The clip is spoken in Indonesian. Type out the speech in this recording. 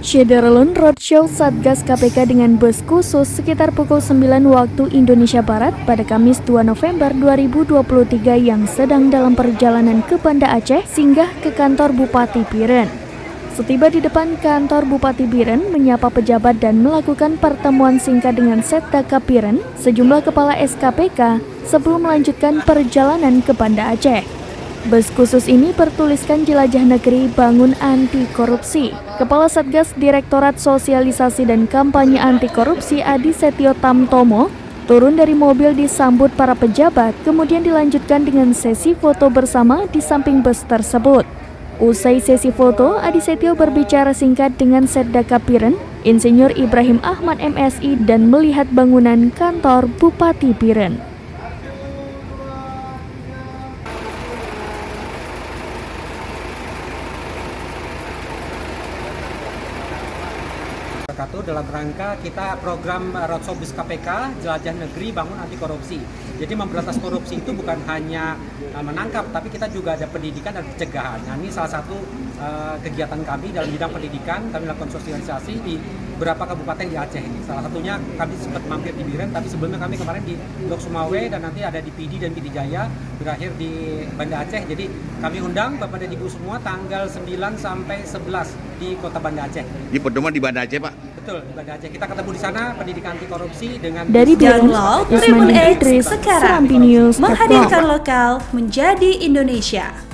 Syederalun Roadshow Satgas KPK dengan bus khusus sekitar pukul 9 waktu Indonesia Barat pada Kamis 2 November 2023 yang sedang dalam perjalanan ke Banda Aceh singgah ke kantor Bupati Biren. Setiba di depan kantor Bupati Biren, menyapa pejabat dan melakukan pertemuan singkat dengan Setda Biren, sejumlah kepala SKPK sebelum melanjutkan perjalanan ke Banda Aceh. Bus khusus ini bertuliskan Jelajah Negeri Bangun Anti Korupsi. Kepala Satgas Direktorat Sosialisasi dan Kampanye Anti Korupsi Adi Setio Tamtomo turun dari mobil disambut para pejabat, kemudian dilanjutkan dengan sesi foto bersama di samping bus tersebut. Usai sesi foto, Adi Setio berbicara singkat dengan Setda Biren, Insinyur Ibrahim Ahmad MSI dan melihat bangunan kantor Bupati Biren. Dalam rangka kita program Roadshow Bis KPK Jelajah Negeri Bangun Anti Korupsi. Jadi memberantas korupsi itu bukan hanya menangkap, tapi kita juga ada pendidikan dan pencegahan. Nah, ini salah satu kegiatan kami dalam bidang pendidikan. Kami lakukan sosialisasi di beberapa kabupaten di Aceh ini. Salah satunya kami sempat mampir di Biren, tapi sebelumnya kami kemarin di Lok Sumawe dan nanti ada di Pidi dan Pidi Jaya, berakhir di Banda Aceh. Jadi kami undang Bapak dan Ibu semua tanggal 9 sampai 11 di Kota Banda Aceh. Di pertemuan di Banda Aceh, Pak? Betul, di Banda Aceh. Kita ketemu di sana, pendidikan anti korupsi dengan dari Biren, Download Usman Tribun X Idris, sekarang Serambi News, menghadirkan lokal menjadi Indonesia.